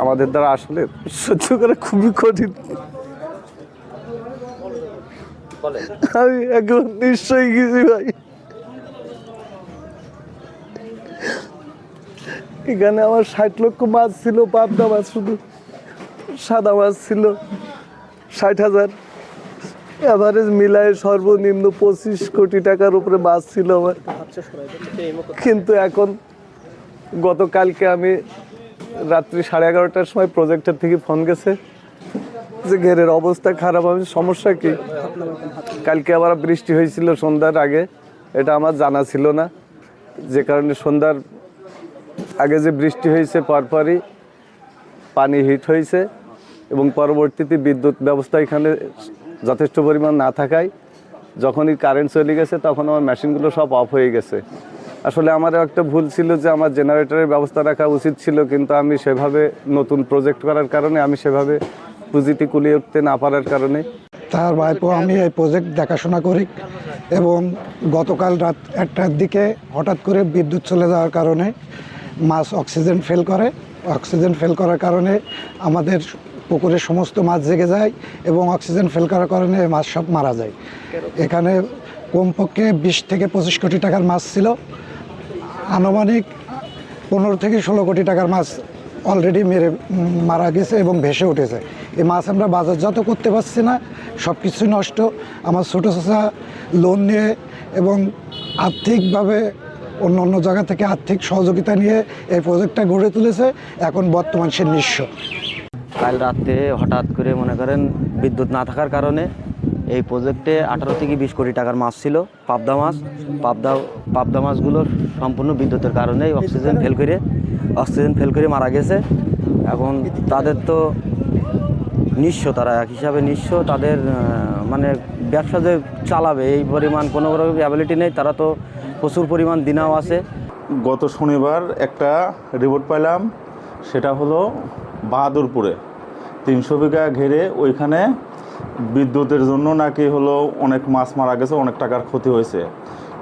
আমাদের দ্বারা আসলে সহ্য করা খুবই কঠিন। আমি এখন নিশ্চয়ই গেছি ভাই। এখানে আমার 60 লক্ষ মাছ ছিল, পাবদা মাছ, শুধু সাদা মাছ ছিল 60,000, এভারেজ মিলায় সর্বনিম্ন 25 কোটি টাকার উপরে মাছ ছিল আমার। কিন্তু এখন গতকালকে আমি রাত্রি 11:30টার সময় প্রজেক্টের থেকে ফোন গেছে যে ঘেরের অবস্থা খারাপ। আমি সমস্যা কি, কালকে আবার বৃষ্টি হয়েছিল সন্ধ্যার আগে, এটা আমার জানা ছিল না, যে কারণে সন্ধ্যার আগে যে বৃষ্টি হয়েছে পরপরই পানি হিট হয়েছে এবং পরবর্তীতে বিদ্যুৎ ব্যবস্থা এখানে যথেষ্ট পরিমাণ না থাকায় যখনই কারেন্ট চলে গেছে তখন আমার মেশিনগুলো সব অফ হয়ে গেছে। আসলে আমারও একটা ভুল ছিল যে আমার জেনারেটরের ব্যবস্থা রাখা উচিত ছিল, কিন্তু আমি সেভাবে নতুন প্রজেক্ট করার কারণে আমি সেভাবে পুঁজিটি কুলিয়ে উঠতে না পারার কারণে তার ভাইপো আমি এই প্রজেক্ট দেখাশোনা করি এবং গতকাল রাত 1টার দিকে হঠাৎ করে বিদ্যুৎ চলে যাওয়ার কারণে মাছ অক্সিজেন ফেল করার কারণে আমাদের পুকুরের সমস্ত মাছ জেগে যায় এবং অক্সিজেন ফেল করার কারণে মাছ সব মারা যায়। এখানে কমপক্ষে 20 থেকে 25 কোটি টাকার মাছ ছিল, আনুমানিক 15 থেকে 16 কোটি টাকার মাছ অলরেডি মারা গেছে এবং ভেসে উঠেছে। এই মাছ আমরা বাজারজাত করতে পারছি না, সব কিছুই নষ্ট। আমার ছোটো চাচা লোন নিয়ে এবং আর্থিকভাবে অন্য জায়গা থেকে আর্থিক সহযোগিতা নিয়ে এই প্রজেক্টটা গড়ে তুলেছে, এখন বর্তমান সে নিঃস্ব। কাল রাতে হঠাৎ করে মনে করেন বিদ্যুৎ না থাকার কারণে এই প্রজেক্টে 18 থেকে 20 কোটি টাকার মাছ ছিল, পাবদা মাছগুলো সম্পূর্ণ বিদ্যুতের কারণে অক্সিজেন ফেল করে মারা গেছে। এখন তাদের তো নিঃস্ব, তারা এক হিসাবে নিঃস্ব। তাদের মানে ব্যবসা যে চালাবে এই পরিমাণ কোনো অ্যাবিলিটি নেই, তারা তো প্রচুর পরিমাণ দিনাও আছে। গত শনিবার একটা রিপোর্ট পেলাম, সেটা হলো বাহাদুরপুরে 300 বিঘা ঘেরে ওইখানে বিদ্যুতের জন্য নাকি হলো অনেক মাছ মারা গেছে, অনেক টাকার ক্ষতি হয়েছে।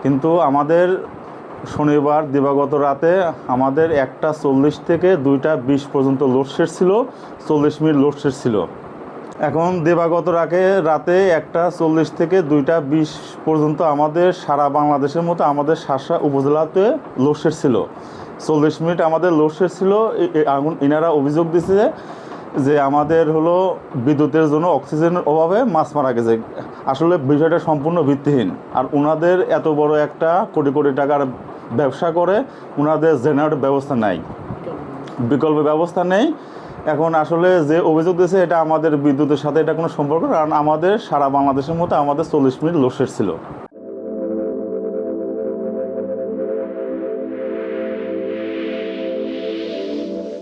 কিন্তু আমাদের শনিবার দিবাগত রাতে আমাদের 1:40 থেকে 2:20 পর্যন্ত লোডশেড ছিল, 40 মিনিট লোডশেড ছিল। এখন দিবাগত রাতে 1:40 থেকে 2:20 পর্যন্ত আমাদের সারা বাংলাদেশের মতো আমাদের শাসা উপজেলাতে লোডশেড ছিল, 40 মিনিট আমাদের লোডশেড ছিল। এনারা অভিযোগ দিচ্ছে যে আমাদের হলো বিদ্যুতের জন্য অক্সিজেনের অভাবে মাছ মারা গেছে। আসলে বিষয়টা সম্পূর্ণ ভিত্তিহীন। আর ওনাদের এত বড় একটা কোটি কোটি টাকার ব্যবসা করে, ওনাদের জেনারেটর ব্যবস্থা নাই, বিকল্প ব্যবস্থা নেই। এখন আসলে যে অভিযোগ দিয়েছে এটা আমাদের বিদ্যুতের সাথে এটা কোনো সম্পর্ক, কারণ আমাদের সারা বাংলাদেশের মতো আমাদের 40 মিনিট লোডশেড ছিল।